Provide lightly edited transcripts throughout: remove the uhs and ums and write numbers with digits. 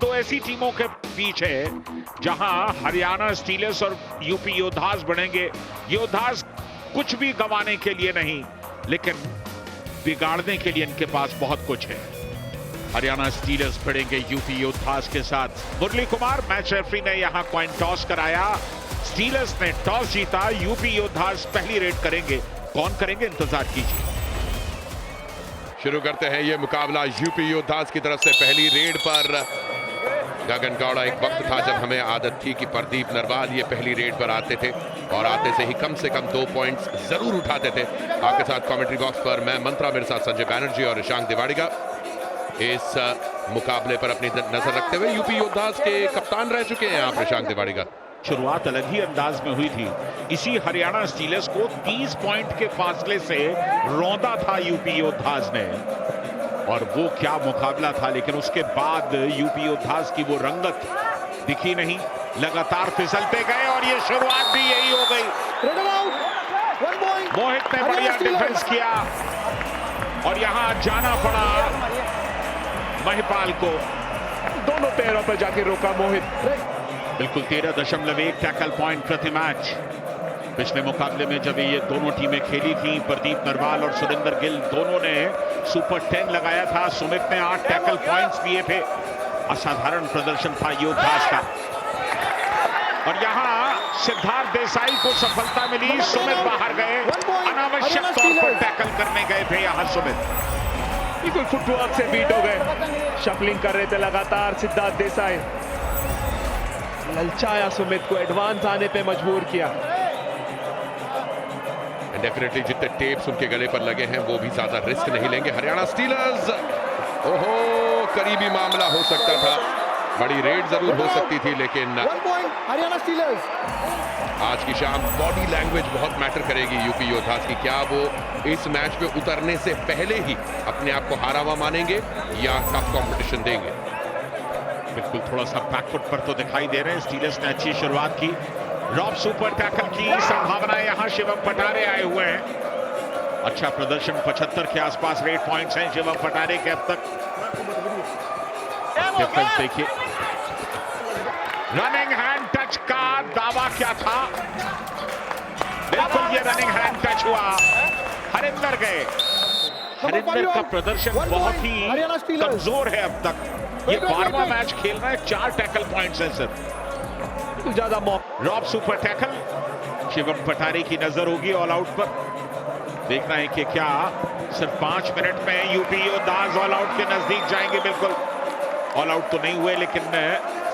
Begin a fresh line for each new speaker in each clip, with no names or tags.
दो ऐसी टीमों के बीच है जहां हरियाणा स्टीलर्स और यूपी योद्धास बढ़ेंगे। योद्धास कुछ भी गंवाने के लिए नहीं, लेकिन बिगाड़ने के लिए इनके पास बहुत कुछ है। हरियाणा स्टीलर्स भिड़ेंगे यूपी योद्धास के साथ। मुरली कुमार मैच रेफरी ने यहां कॉइन टॉस कराया। स्टीलर्स ने टॉस जीता, यूपी योद्धास पहली रेड करेंगे। कौन करेंगे, इंतजार कीजिए।
शुरू करते हैं ये मुकाबला यूपी योद्धास की तरफ से। पहली रेड पर गगन गौड़ा। एक वक्त था जब हमें आदत थी कि प्रदीप नरवाल ये पहली रेड पर आते थे और आते से ही कम से कम 2 पॉइंट्स जरूर उठाते थे। आपके साथ कमेंट्री बॉक्स पर मैं मंत्रा, मेरे साथ संजय बैनर्जी और ईशांक दिवाड़ीगा। इस मुकाबले पर अपनी नजर रखते हुए यूपी योद्धास के कप्तान रह चुके हैं आप ईशांक दिवाड़ीगा।
शुरुआत अलग ही अंदाज में हुई थी। इसी हरियाणा स्टीलर्स को 30 पॉइंट के फासले से रौंदा था यूपी योद्धास ने, और वो क्या मुकाबला था। लेकिन उसके बाद यूपी योद्धास की वो रंगत दिखी नहीं, लगातार फिसलते गए और ये शुरुआत भी यही हो गई। मोहित ने बढ़िया डिफेंस किया और यहां जाना पड़ा महिपाल को।
दोनों पैरों पर जाके रोका मोहित।
बिल्कुल 13.1 टैकल पॉइंट प्रति मैच। पिछले मुकाबले में जब ये दोनों टीमें खेली थी, प्रदीप नरवाल और सुरेंद्र गिल दोनों ने सुपर 10 लगाया था। सुमित ने 8 टैकल पॉइंट्स दिए थे। असाधारण प्रदर्शन था योद्धास का। और यहां सिद्धार्थ देसाई को सफलता मिली। सुमित बाहर गए, अनावश्यक तौर पर टैकल करने गए थे यहां सुमित।
बिल्कुल फुटवर्क से बीट हो गए। शफलिंग कर रहे थे लगातार सिद्धार्थ देसाई। ललचाया सुमित को, एडवांस आने पे मजबूर किया।
डेफिनेटली जितने टेप्स उनके गले पर लगे हैं वो भी ज्यादा रिस्क नहीं लेंगे हरियाणा स्टीलर्स। ओहो, करीबी मामला हो सकता था। बड़ी रेड जरूर हो सकती थी, लेकिन
हरियाणा स्टीलर्स।
आज की शाम बॉडी लैंग्वेज बहुत मैटर करेगी यूपी योद्धास की। क्या वो इस मैच पे उतरने से पहले ही अपने आप को हारा हुआ मानेंगे या टफ कंपटीशन देंगे।
बिल्कुल थोड़ा सा बैकफुट पर तो दिखाई दे रहे हैं। स्टीलर्स ने अच्छी शुरुआत की। रॉब सुपर टैकल की संभावना। यहां शिवम पटारे आए हुए हैं। अच्छा प्रदर्शन, 75 के आसपास रेड पॉइंट्स हैं शिवम पटारे के अब तक। डिफेंस देखिए। रनिंग हैंड टच का दावा क्या था। बिल्कुल ये रनिंग हैंड टच हुआ। हरिंदर गए। हरिंदर का प्रदर्शन बहुत ही कमजोर है अब तक। ये 12वां मैच खेल रहा है, 4 टैकल पॉइंट्स हैं सिर्फ।
ज्यादा
रॉब सुपर टैकल। शिवम पटारे की नजर होगी ऑल आउट पर। देखना है कि क्या सिर्फ 5 मिनट में यूपी योद्धास ऑल आउट के नजदीक जाएंगे। बिल्कुल ऑल आउट तो नहीं हुए, लेकिन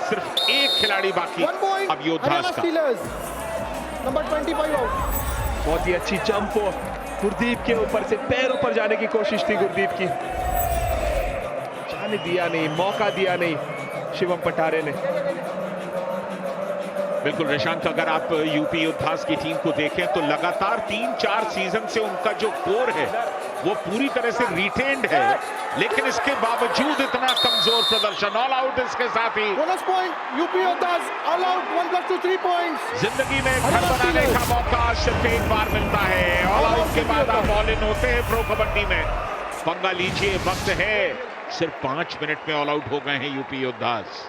सिर्फ एक खिलाड़ी बाकी अब योद्धास का।
Number 25 out.
बहुत ही अच्छी जंप हो गुरदीप के ऊपर से, पैरों पर जाने की कोशिश थी गुरदीप की। जाने दिया नहीं, मौका दिया नहीं शिवम पटारे ने।
बिल्कुल ऋषांक, अगर आप यूपी योद्धास की टीम को देखें तो लगातार 3-4 सीजन से उनका जो कोर है वो पूरी तरह से रिटेन्ड है, लेकिन इसके बावजूद इतना कमजोर प्रदर्शन। ऑल आउट इसके साथ ही
bonus point UP Yoddhas. All out 1+2 3 points.
जिंदगी में घर बनाने का मौका सिर्फ एक बार मिलता है। ऑल आउट के बाद आप ऑल इन होते हैं प्रो कबड्डी में। पंगा लीजिए, वक्त है। सिर्फ 5 मिनट में ऑल आउट हो गए हैं यूपी योद्धास।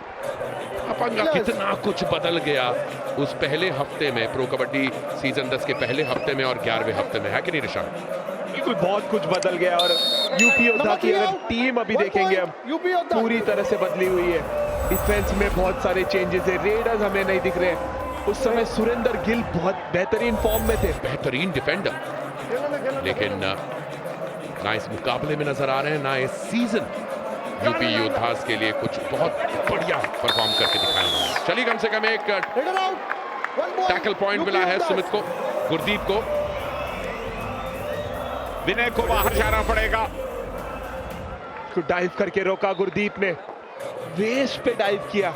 पंगा कितना कुछ बदल गया उस पहले हफ्ते में, प्रो कबड्डी सीजन 10 के पहले हफ्ते में और 11वें हफ्ते में, है कि नहीं ऋषांक।
बिल्कुल बहुत कुछ बदल गया। और यूपी योद्धा की अगर टीम अभी देखेंगे हम, पूरी तरह से बदली हुई है। डिफेंस में बहुत सारे चेंजेस है। रेडर्स हमें नहीं दिख रहे। उस समय सुरेंद्र गिल बहुत बेहतरीन फॉर्म में थे,
बेहतरीन डिफेंडर, लेकिन ना इस मुकाबले में नजर आ रहे हैं, ना इस सीजन यूपी योद्धास के लिए कुछ बहुत बढ़िया परफॉर्म करके दिखाएंगे। चलिए, कम से कम एक टैकल पॉइंट मिला है सुमित को, गुरदीप को।
विनय को बाहर जाना पड़ेगा।
डाइव करके रोका गुरदीप ने, वेस्ट पे डाइव किया।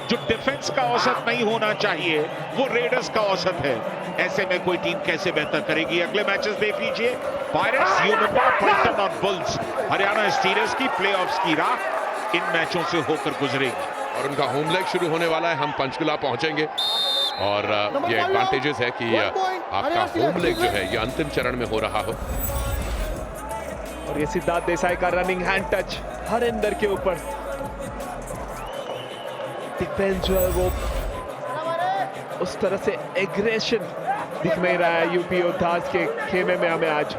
जो डिफेंस का औसत नहीं होना चाहिए वो रेडर्स का औसत है। ऐसे में कोई टीम कैसे बेहतर करेगी। अगले मैचेस देख लीजिए। पायरेट्स, यूनिफॉर्म, पल्टन और बुल्स। हरियाणा स्टीलर्स की प्लेऑफ्स की राह इन मैचों से होकर गुजरेगी
और उनका होम लेग शुरू होने वाला है। हम पंचकुला पहुंचेंगे और ये एडवांटेजेस है कि आपका होम लेग जो है ये अंतिम चरण में हो रहा हो।
और ये सिद्धार्थ देसाई का रनिंग हैंड टच हरिंदर के ऊपर। डिफेंस जो है वो उस तरह से एग्रेशन दिख नहीं रहा है यूपी योद्धास के खेमे में हमें आज।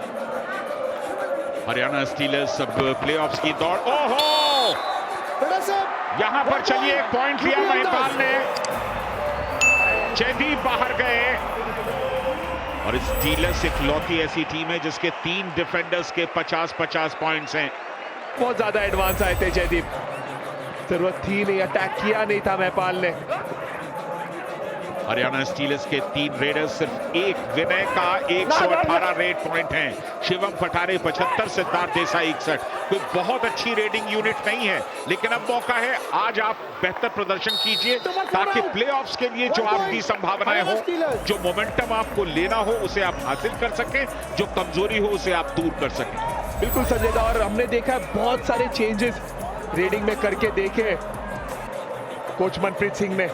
हरियाणा स्टीलर्स अब प्लेऑफ्स की दौड़। ओहो, यहां पर चलिए एक पॉइंट लिया महिपाल ने, जयदीप बाहर गए। और स्टीलर्स इकलौती ऐसी टीम है जिसके 3 डिफेंडर्स के 50-50 पॉइंट्स हैं।
बहुत ज्यादा एडवांस आए थे जयदीप, जरूरत थी नहीं, अटैक किया नहीं था महिपाल ने।
हरियाणा स्टीलर्स के 3 रेडर्स, सिर्फ एक विनय का 118 रेड पॉइंट हैं। शिवम पठारे 75, सिद्धार्थ देसाई 61। कोई बहुत अच्छी रेडिंग यूनिट नहीं है, लेकिन अब मौका है, आज आप बेहतर प्रदर्शन कीजिए ताकि प्लेऑफ्स के लिए जो आपकी संभावनाएं हो, जो मोमेंटम आपको लेना हो उसे आप हासिल कर सकें, जो कमजोरी हो उसे आप दूर कर सकें।
बिल्कुल संजय दा, और हमने देखा है बहुत सारे चेंजेस रेडिंग में करके देखे कोच मनप्रीत सिंह ने,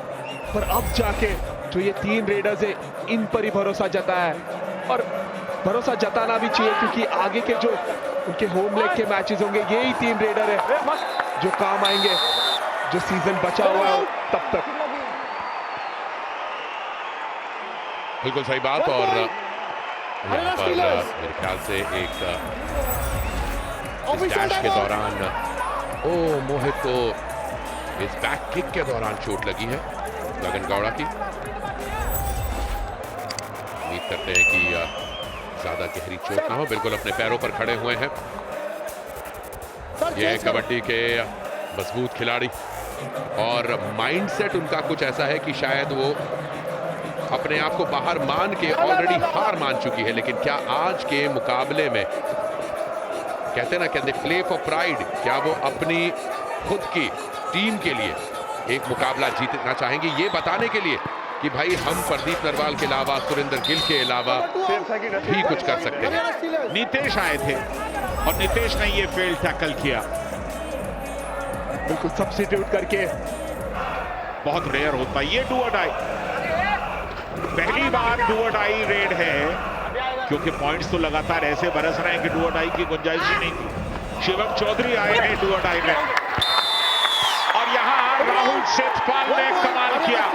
पर अब जाके जो ये 3 रेडर्स है इन पर ही भरोसा जताया है, और भरोसा जताना भी चाहिए क्योंकि आगे के जो उनके होम लेग के मैचेस होंगे यही 3 रेडर है जो काम आएंगे, जो सीजन बचा हुआ है तब तक।
बिल्कुल सही बात। और यहाँ पर मेरे ख्याल से एक डैश के दौरान मोहित को इस बैक किक के दौरान चोट लगी है गगन गौड़ा की। उम्मीद करते हैं कि ज्यादा गहरी चोट ना हो। बिल्कुल अपने पैरों पर खड़े हुए हैं ये कबड्डी के मजबूत खिलाड़ी, और माइंडसेट उनका कुछ ऐसा है कि शायद वो अपने आप को बाहर मान के ऑलरेडी हार मान चुकी है, लेकिन क्या आज के मुकाबले में कहते ना, कहते प्ले फॉर प्राइड, क्या वो अपनी खुद की टीम के लिए एक मुकाबला जीतना चाहेंगे, ये बताने के लिए कि भाई हम प्रदीप नरवाल के अलावा, सुरेंद्र गिल के अलावा भी कुछ कर सकते हैं।
नितेश आए थे और नितेश ने ये फेल टैकल किया,
बिल्कुल सब्स्टिट्यूट करके।
बहुत रेयर होता है ये डू और डाई, पहली बार डू और डाई रेड है, क्योंकि पॉइंट्स तो लगातार ऐसे बरस रहे हैं कि डू और डाई की गुंजाइश ही नहीं थी। शिवम चौधरी आए हैं डू और डाई में, और यहां राहुल सेठपाल ने कमाल किया,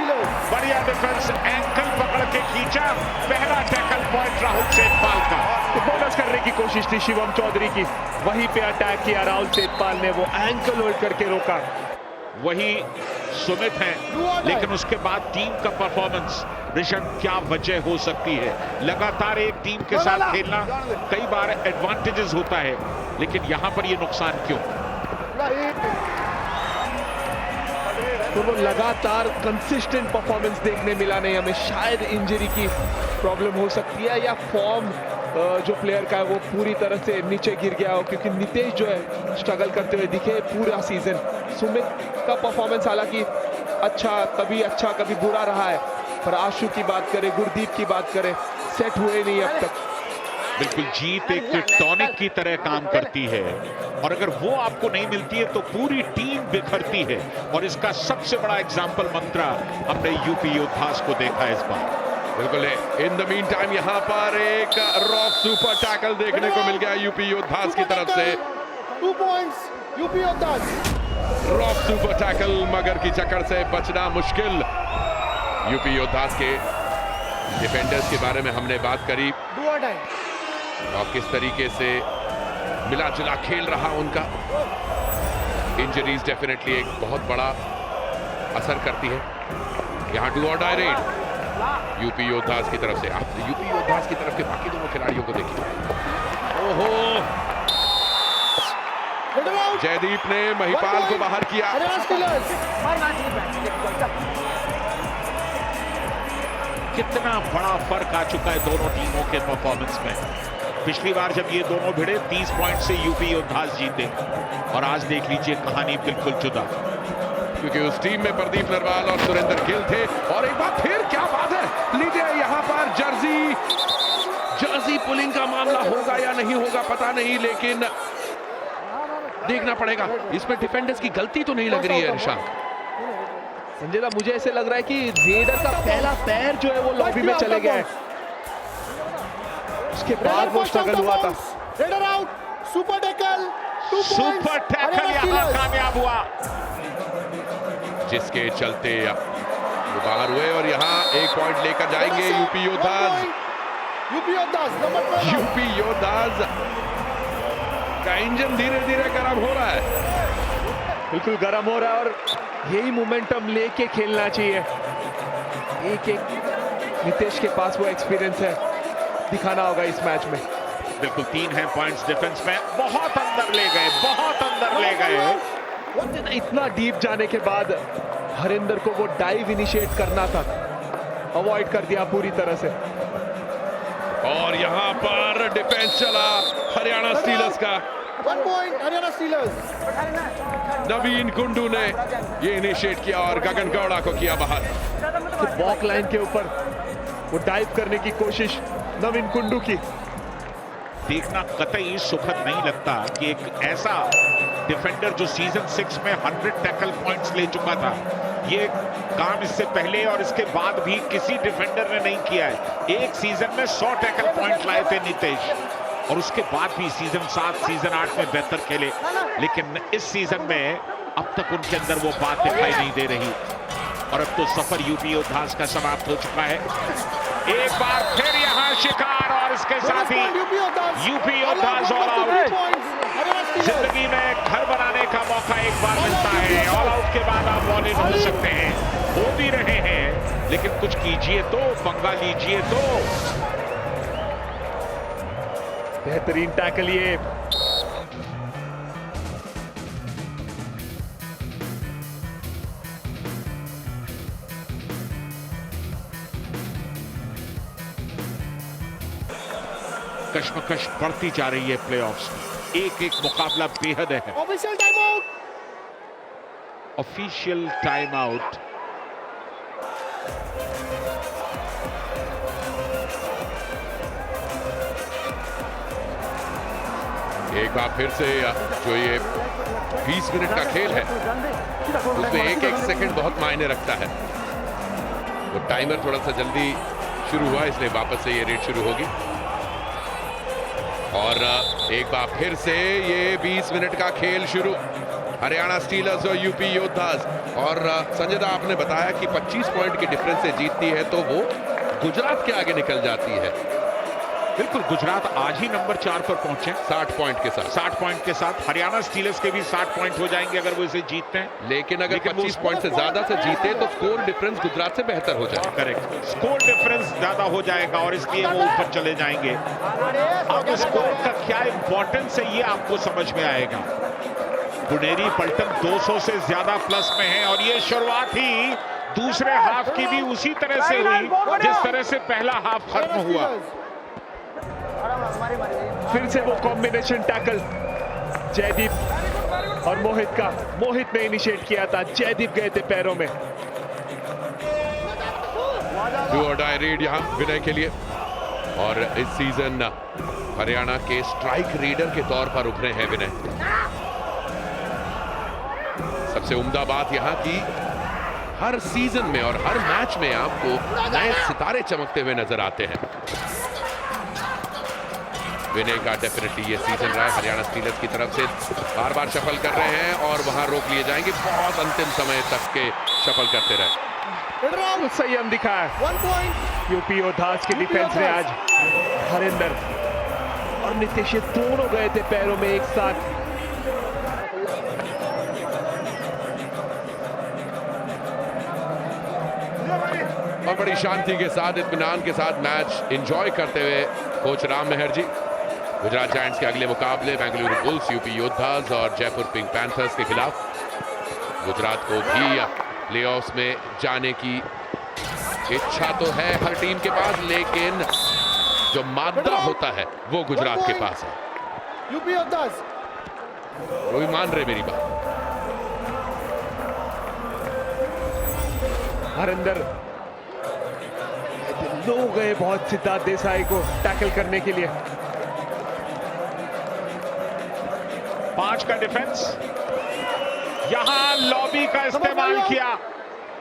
बढ़िया डिफेंस, एंकल पकड़ के खींचा, पहला टैकल पॉइंट राहुल सेठपाल का।
तो बोनस करने की कोशिश थी शिवम चौधरी की, वहीं पे अटैक किया राहुल सेठपाल ने, वो एंकल होल्ड करके रोका।
वही सुमित है, लेकिन उसके बाद टीम का परफॉर्मेंस, ऋषभ क्या वजह हो सकती है? लगातार एक टीम के साथ खेलना कई बार एडवांटेजेस होता है, लेकिन यहां पर ये नुकसान क्यों?
तो वो लगातार कंसिस्टेंट परफॉर्मेंस देखने मिला नहीं हमें, शायद इंजरी की प्रॉब्लम हो सकती है, या फॉर्म जो प्लेयर का है वो पूरी तरह से नीचे गिर गया हो, क्योंकि नितेश जो है स्ट्रगल करते हुए दिखे पूरा सीजन। सुमित का परफॉर्मेंस हालांकि अच्छा कभी बुरा रहा है, पर आशु की बात करें, गुरदीप की बात करें, सेट हुए नहीं अब तक।
बिल्कुल, जीत एक टॉनिक की तरह काम करती है, और अगर वो आपको नहीं मिलती है तो पूरी टीम बिखरती है, और इसका सबसे बड़ा एग्जाम्पल मंत्रा हमने यूपी योद्धास को देखा है इस बार।
बिल्कुल। इन द मीन टाइम यहाँ पर एक रॉक सुपर टैकल देखने को मिल गया यूपी योद्धास की तरफ से।
2 points UP योद्धास।
Rock super tackle, मगर की चक्कर से बचना मुश्किल। यूपी योद्धास के डिफेंडर्स के बारे में हमने बात करी, और किस तरीके से मिला जुला खेल रहा उनका। इंजरीज डेफिनेटली एक बहुत बड़ा असर करती है। यहाँ डू और डाई रेड यूपी योद्धास की तरफ से। आप यूपी योद्धास की तरफ के बाकी दोनों खिलाड़ियों को देखिए। ओहो, जयदीप ने महिपाल को बाहर किया।
कितना बड़ा फर्क आ चुका है दोनों टीमों के परफॉर्मेंस में। पिछली बार जब ये दोनों भिड़े 30 पॉइंट से यूपी योद्धास जीते, और आज देख लीजिए कहानी बिल्कुल जुदा,
क्योंकि उस टीम में प्रदीप नरवाल और सुरेंद्र गिल थे। और एक बार फिर क्या बात है, लीजिए यहाँ पर जर्सी पुलिंग का मामला होगा या नहीं होगा पता नहीं, लेकिन देखना पड़ेगा। इसमें डिफेंडर्स की गलती तो नहीं लग रही है ऋषभ।
संजय दा, मुझे ऐसे लग रहा है कि रेडर का पहला पैर जो है वो लॉबी में चले गया है, उसके बाद वो स्ट्रगल हुआ था।
Raider out, super tackle, 2
super tackle यहाँ कामयाब हुआ।
जिसके चलते वो बाहर हुए और यहाँ एक पॉइंट लेकर जाएंगे UP Yoddhas.
UP Yoddhas number 12।
UP Yoddhas का इंजन धीरे धीरे गर्म हो रहा है,
बिल्कुल गर्म हो रहा है और यही मोमेंटम लेके खेलना चाहिए। एक नितेश के पास वो एक्सपीरियंस है, दिखाना होगा इस मैच में।
बिल्कुल 3 हैं पॉइंट्स डिफेंस में, बहुत अंदर ले गए, बहुत अंदर ले गए।
इतना डीप जाने के बाद हरिंदर को वो डाइव इनिशिएट करना था, अवॉइड कर दिया पूरी तरह से।
और यहां पर डिफेंस चला हरियाणा स्टीलर्स का।
1 पॉइंट हरियाणा स्टीलर्स।
नवीन कुंडू ने ये इनिशिएट किया और गगन गौड़ा को किया बाहर।
बॉक लाइन के ऊपर वो डाइव करने की कोशिश नवीन कुंडू की।
देखना कतई सुखद नहीं लगता कि एक ऐसा डिफेंडर जो सीजन 6 में 100 टैकल पॉइंट्स ले चुका था, ये काम इससे पहले और इसके बाद भी किसी डिफेंडर ने नहीं किया है। एक सीजन में 100 टैकल पॉइंट लाए थे नितेश, और उसके बाद भी सीजन 7 सीजन 8 में बेहतर खेले, लेकिन इस सीजन में अब तक उनके अंदर वो बात दिखाई नहीं दे रही। और अब तो सफर यूपी योद्धाज का समाप्त हो चुका है। एक बार फिर यहाँ शिकार और इसके साथ ही यूपी योद्धाज ऑल आउट। जिंदगी में घर बनाने का मौका एक बार मिलता है, ऑल आउट के बाद आप ऑल इन हो सकते हैं, हो भी रहे हैं, लेकिन कुछ कीजिए तो, पंगा लीजिए तो।
बेहतरीन टैकल ये।
कश्मकश बढ़ती जा रही है प्लेऑफ्स में, एक एक मुकाबला बेहद है।
Official time out.
Official time out.
एक बार फिर से जो ये 20 मिनट का खेल है उसमें एक एक सेकंड बहुत मायने रखता है। वो टाइमर थोड़ा सा जल्दी शुरू हुआ, इसलिए वापस से ये रेड शुरू होगी। और एक बार फिर से ये 20 मिनट का खेल शुरू, हरियाणा स्टीलर्स और यूपी योद्धाज। और संजय दा, आपने बताया कि 25 पॉइंट के डिफरेंस से जीतती है तो वो गुजरात के आगे निकल जाती है।
बिल्कुल, गुजरात आज ही नंबर 4 पर पहुंचे
60 पॉइंट के साथ।
60 पॉइंट के साथ हरियाणा स्टीलर्स के भी 60 पॉइंट हो जाएंगे अगर वो इसे जीतते हैं।
लेकिन अगर 25 पॉइंट से ज्यादा से जीते तो स्कोर डिफरेंस गुजरात से बेहतर हो जाएगा।
करेक्ट, स्कोर डिफरेंस ज्यादा हो जाएगा और इसलिए वो ऊपर चले जाएंगे। अब स्कोर का क्या इंपॉर्टेंस है ये आपको समझ में आएगा। पुनेरी पलटन 200 से ज्यादा प्लस में है और ये शुरुआत ही दूसरे हाफ की भी उसी तरह से हुई जिस तरह से पहला हाफ खत्म हुआ।
फिर से वो कॉम्बिनेशन टैकल जयदीप और मोहित का। मोहित ने इनिशिएट किया था, जयदीप गए थे पैरों में।
डू और डाई रेड यहां विनय के लिए। और इस सीजन हरियाणा के स्ट्राइक रीडर के तौर पर उभरे हैं विनय। सबसे उम्दा बात यहां की हर सीजन में और हर मैच में आपको नए सितारे चमकते हुए नजर आते हैं। विनय का डेफिनेटली ये सीजन रहा है। हरियाणा स्टीलर्स की तरफ से बार बार शफल कर रहे हैं और वहां रोक लिए जाएंगे, बहुत अंतिम समय तक के शफल करते रहे।
संयम दिखा है
1 पॉइंट
यूपी योद्धाज के डिफेंस ने आज। हरिंदर और नितेश दोनों गए थे पैरों में एक साथ।
और बड़ी शांति के साथ, इत्मीनान के साथ मैच एंजॉय करते हुए कोच राम मेहर जी। गुजरात जायंट्स के अगले मुकाबले बेंगलुरु बुल्स, यूपी योद्धाज और जयपुर पिंक पैंथर्स के खिलाफ। गुजरात को भी प्लेऑफ्स में जाने की इच्छा तो है हर टीम के पास, लेकिन जो मादा होता है वो गुजरात के पास है।
यूपी योद्धाज
वो भी मान रहे मेरी बात।
हरिंदर लोग गए बहुत सिद्धार्थ देसाई को टैकल करने के लिए।
5 का डिफेंस, यहां लॉबी का इस्तेमाल किया।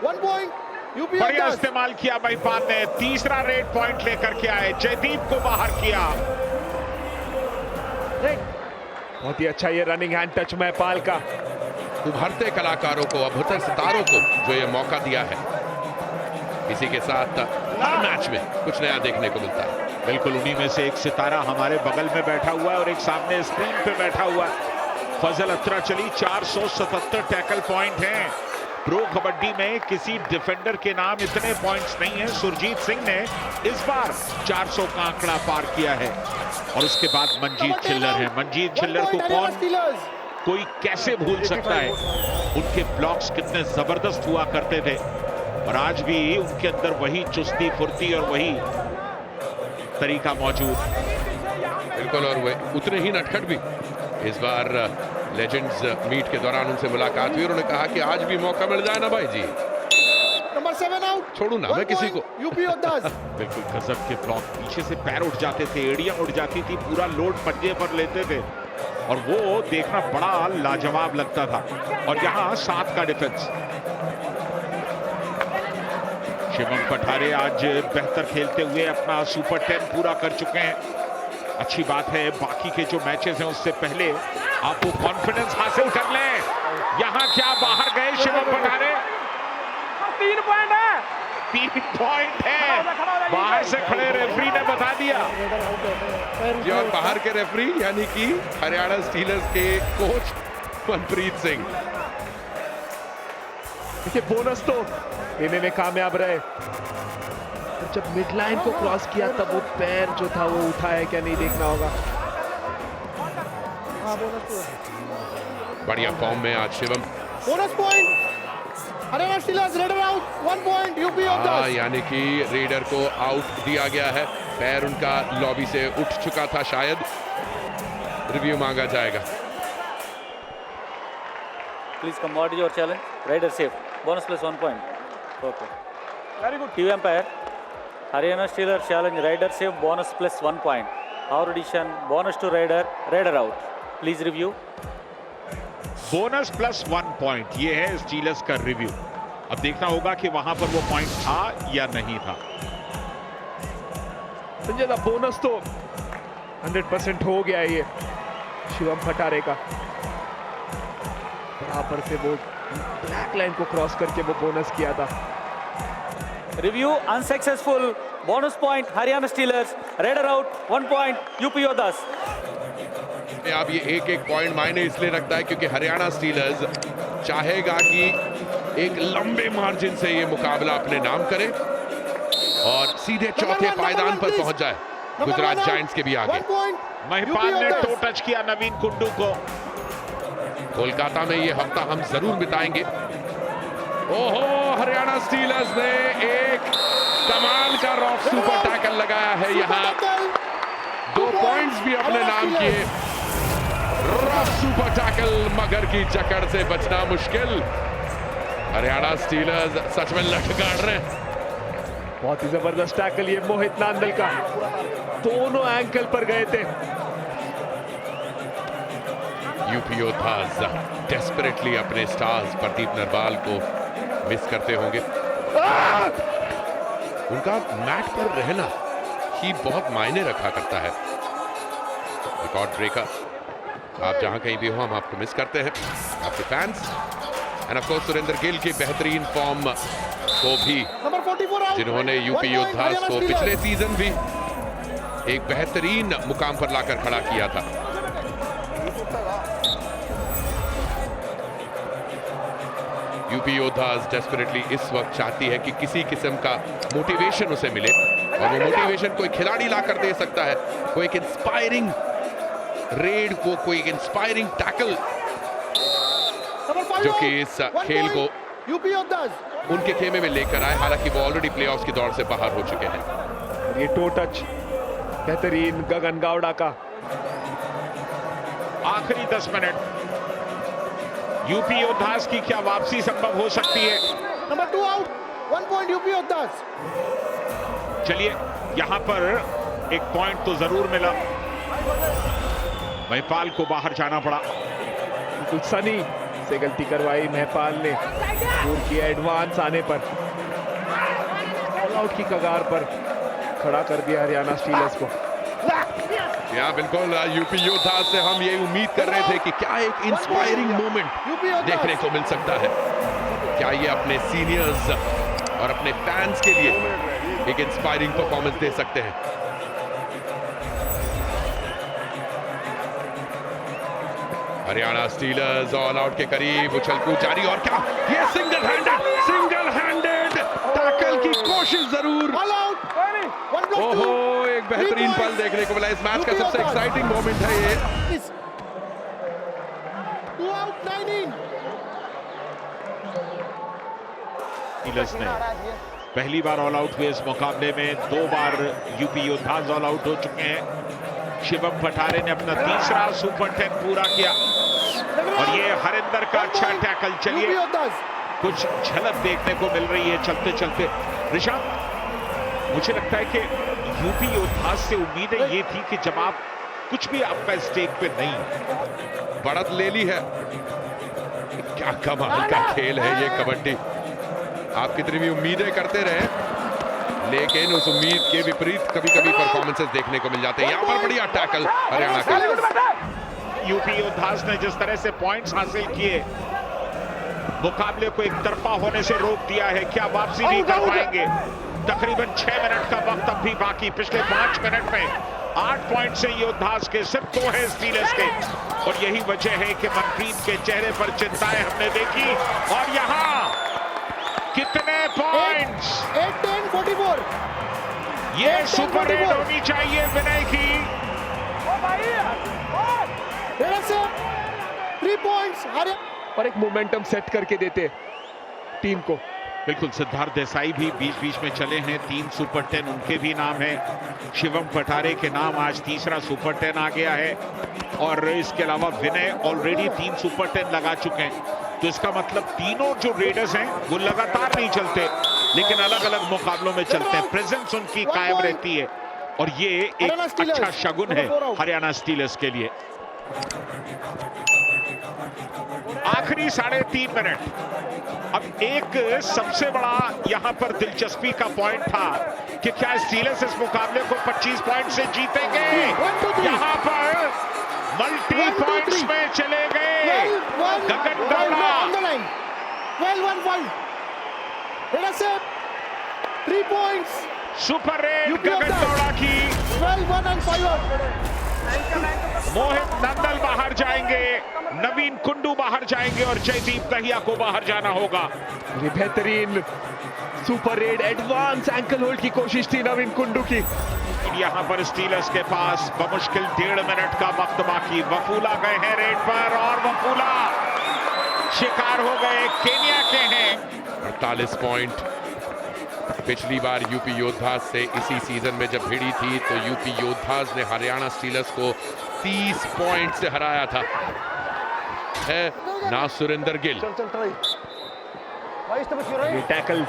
1 पॉइंट यूपी
बढ़िया
योद्धाज।
इस्तेमाल किया महिपाल ने। तीसरा रेड पॉइंट लेकर के आए, जयदीप को बाहर किया।
बहुत ही अच्छा ये रनिंग हैंड टच महिपाल का।
उभरते कलाकारों को, उभरते सितारों को जो ये मौका दिया है, इसी के साथ हर मैच में कुछ नया देखने को मिलता है।
बिल्कुल उन्हीं में से एक सितारा हमारे बगल में बैठा हुआ है और एक सामने स्क्रीन पे बैठा हुआ है। फजल अत्रा चली 477 टैकल पॉइंट हैं। प्रो कबड्डी में किसी डिफेंडर के नाम इतने पॉइंट्स नहीं है। सुरजीत सिंह ने इस बार 400 का आंकड़ा पार किया है। और उसके बाद मनजीत छिल्लर है। मनजीत छिल्लर को कोई कैसे भूल सकता है। उनके ब्लॉक्स कितने जबरदस्त हुआ करते थे और आज भी उनके अंदर वही चुस्ती फुर्ती और वही तरीका मौजूद।
बिल्कुल, और वे उतने ही नटखट भी। इस बार लेजेंड्स मीट के दौरान उनसे मुलाकात हुई और उन्होंने कहा कि आज भी मौका मिल जाए ना भाई जी,
नंबर 7 आउट,
छोड़ू ना मैं किसी को।
यूपी योद्धास।
बिल्कुल गजब के ब्लॉक, पीछे से पैर उठ जाते थे, एड़ियां उठ जाती थी, पूरा लोड पंजे पर लेते थे और वो देखना बड़ा लाजवाब लगता था। और यहाँ 7 का डिफेंस। शिवम पठारे आज बेहतर खेलते हुए अपना सुपर 10 पूरा कर चुके हैं। अच्छी बात है, बाकी के जो मैचेस हैं उससे पहले आप वो कॉन्फिडेंस हासिल कर लें। यहाँ क्या बाहर गए शिवम पठारे?
3 पॉइंट है,
3 पॉइंट है, बाहर से खड़े रेफरी ने बता दिया।
जी, और बाहर के रेफरी यानी कि हरियाणा स्टीलर्स के कोच मनप्रीत सिंह।
देखिए बोनस तो लेने में कामयाब रहे। जब मिड लाइन को क्रॉस किया तब वो पैर जो था वो उठा है क्या नहीं देखना होगा।
बढ़िया फॉर्म में आज Shivam.
Bonus point Haryana Steelers, raider out, 1 point UP Yoddhas.
यानी कि रेडर को आउट दिया गया है। पैर उनका लॉबी से उठ चुका था, शायद रिव्यू मांगा जाएगा।
Please come what is your challenge? Raider safe, bonus plus 1 point. Okay, very good. TV umpire, Haryana Steeler challenge raider safe, bonus plus 1 point. Our addition, bonus to raider, raider out. Please review.
Bonus plus 1 point, ये है stealers का review. अब देखना होगा कि वहां पर वो पॉइंट था या नहीं था।
संजय दा, बोनस तो 100% हो गया ये शिवम पठारे का। बराबर से वो ब्लैक लाइन को क्रॉस करके वो बोनस किया था।
Review unsuccessful, bonus point Haryana Steelers, raider out, 1 point UP Yoddhas.
अब ये एक पॉइंट मायने इसलिए रखता है क्योंकि हरियाणा स्टीलर्स चाहेगा कि एक लंबे मार्जिन से ये मुकाबला अपने नाम करे और सीधे चौथे पायदान पर पहुंच जाए गुजरात जायंट्स के भी आगे।
महिपाल ने टो टच किया नवीन कुंडू को।
कोलकाता में ये हफ्ता हम जरूर बिताएंगे। ओहो, हरियाणा स्टीलर्स ने एक कमाल का रॉक सुपर टैकल लगाया है। यहाँ 2 पॉइंट्स भी अपने नाम किए। रॉक सुपर टैकल, मगर की जकड़ से बचना मुश्किल। हरियाणा स्टीलर्स सच में लठगाड़ रहे हैं।
बहुत ही जबरदस्त टैकल ये मोहित नांदल का, दोनों एंकल पर गए थे।
यूपी योद्धास डेस्परेटली अपने स्टार्स प्रदीप नरवाल को मिस करते होंगे। उनका मैट पर रहना ही बहुत मायने रखा करता है। रिकॉर्ड ब्रेकर, आप जहां कहीं भी हो हम आपको मिस करते हैं, आपके fans. End of course Surendra Gill की बेहतरीन फॉर्म को भी, जिन्होंने यूपी योद्धास को पिछले सीजन भी एक बेहतरीन मुकाम पर लाकर खड़ा किया था। यूपी योद्धास डेस्परेटली इस वक्त चाहती है कि किसी किस्म का मोटिवेशन उसे मिले और वो मोटिवेशन कोई खिलाड़ी लाकर दे सकता है। कोई एक इंस्पायरिंग रेड को, कोई इंस्पायरिंग टैकल जो कि इस खेल को
यूपी योद्धास
उनके खेमे में लेकर आए। हालांकि वो ऑलरेडी प्लेऑफ्स की दौड़ से बाहर हो चुके हैं।
ये टो टच बेहतरीन गगन गावड़ा का।
आखिरी 10 मिनट, यूपी योद्धास की क्या वापसी संभव हो सकती है?
Number 2 out, 1 point UP योद्धास।
चलिए, यहां पर एक पॉइंट तो जरूर मिला। महिपाल को बाहर जाना पड़ा।
कुछ सनी से गलती करवाई महिपाल ने, दूर किया एडवांस आने पर, ऑल आउट की कगार पर खड़ा कर दिया हरियाणा स्टीलर्स को।
यहाँ बिल्कुल यूपी योद्धा से हम ये उम्मीद कर रहे थे कि क्या एक इंस्पायरिंग मोमेंट देखने को मिल सकता है। क्या ये अपने सीनियर्स और अपने फैंस के लिए एक इंस्पायरिंग परफॉर्मेंस दे सकते हैं। हरियाणा स्टीलर्स ऑल आउट के करीब, उछल कूद जारी, और क्या ये सिंगल हैंडेड टैकल की कोशिश जरूर। ओहो, एक बेहतरीन पल देखने को मिला। इस मैच का सबसे एक्साइटिंग मोमेंट है ये।
स्टीलर्स ने पहली बार ऑल आउट हुए इस मुकाबले में, 2 बार यूपी योद्धास ऑल आउट हो चुके हैं। शिवम पठारे ने अपना तीसरा सुपर 10 पूरा किया और ये हरिंदर का अच्छा टैकल। चलिए कुछ झलक देखने को मिल रही है चलते चलते। ऋषभ, मुझे लगता है कि यूपी योद्धास से उम्मीदें ये थी कि जब आप कुछ भी आपका स्टेक पे नहीं,
बढ़त ले ली है। क्या कमाल का खेल है ये कबड्डी। आप कितनी भी उम्मीदें करते रहे, लेकिन उस उम्मीद के विपरीत कभी कभी परफॉर्मेंसेस देखने को मिल जाते हैं। यहाँ पर बढ़िया टैकल हरियाणा का।
यूपी योद्धास ने जिस तरह से पॉइंट्स हासिल किए, मुकाबले को एक तरफा होने से रोक दिया है। क्या वापसी नहीं कर पाएंगे? तकरीबन 6 मिनट का वक्त अब भी बाकी। पिछले 5 मिनट में 8 पॉइंट से योद्धास के, सिर्फ 2 है स्टीलर्स के। और यही वजह है कि मनप्रीत के चेहरे पर चिंताएं हमने देखी। और यहाँ कितने पॉइंट्स?
8-10-44।
ये सुपर रेड होनी चाहिए विनय की।
3 पॉइंट्स
और एक मोमेंटम सेट करके देते टीम को।
बिल्कुल, सिद्धार्थ देसाई भी बीच बीच में चले हैं। 3 सुपर 10 उनके भी नाम है। शिवम पठारे के नाम आज तीसरा सुपर 10 आ गया है। और इसके अलावा विनय ऑलरेडी 3 सुपर 10 लगा चुके हैं। तो इसका मतलब तीनों जो रेडर्स हैं वो लगातार नहीं चलते, लेकिन अलग अलग मुकाबलों में चलते हैं। प्रेजेंस उनकी कायम रहती है और ये एक अच्छा शगुन है हरियाणा स्टीलर्स के लिए। आखिरी 3.5 मिनट। अब एक सबसे बड़ा यहां पर दिलचस्पी का पॉइंट था कि क्या स्टीलर्स इस मुकाबले को 25 पॉइंट से जीतेंगे। यहां पर मल्टी पॉइंट्स में चले गए गगन गौड़ा।
3 पॉइंट्स
सुपर रेड गगन गौड़ा की।
12-1
मोहित नंदल बाहर जाएंगे, नवीन कुंडू बाहर जाएंगे और जयदीप दहिया को बाहर जाना होगा।
ये बेहतरीन super red advance ankle hold की कोशिश थी नवीन कुंडू की।
यहां पर स्टीलर्स के पास बमुश्किल 1.5 मिनट का वक्त बाकी। वफूला गए हैं रेड पर और वफूला शिकार हो गए। केन्या के हैं
48 पॉइंट। पिछली बार यूपी योद्धास से इसी सीजन में जब भिड़ी थी तो यूपी योद्धास ने हरियाणा स्टीलर्स को 30 पॉइंट से हराया था। है ना सुरेंद्र गिल।
ये tackle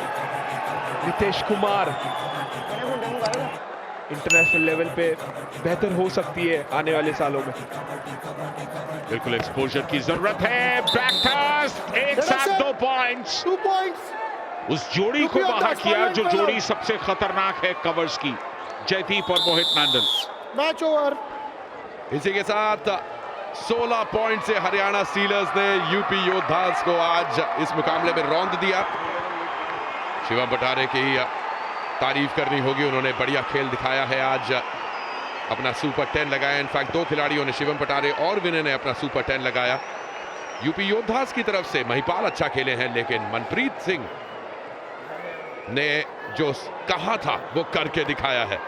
Nitesh Kumar international level पे बेहतर हो सकती है आने वाले सालों में।
बिल्कुल एक्सपोजर की जरूरत है। बैकथ्रस्ट एक साथ 2 पॉइंट्स।
2 पॉइंट्स।
उस जोड़ी को बाहर किया जो जोड़ी सबसे खतरनाक है कवर्स की, जयदीप और मोहित नंदल।
Match over.
इसी के साथ 16 पॉइंट से हरियाणा स्टीलर्स ने यूपी योद्धास को आज इस मुकाबले में रौंद दिया। शिवम पठारे की तारीफ करनी होगी, उन्होंने बढ़िया खेल दिखाया है आज। अपना सुपर 10 लगाया। इनफैक्ट 2 खिलाड़ियों ने, शिवम पठारे और विनय ने अपना सुपर 10 लगाया। यूपी योद्धास की तरफ से महिपाल अच्छा खेले हैं, लेकिन मनप्रीत सिंह ने जो कहा था वो करके दिखाया है।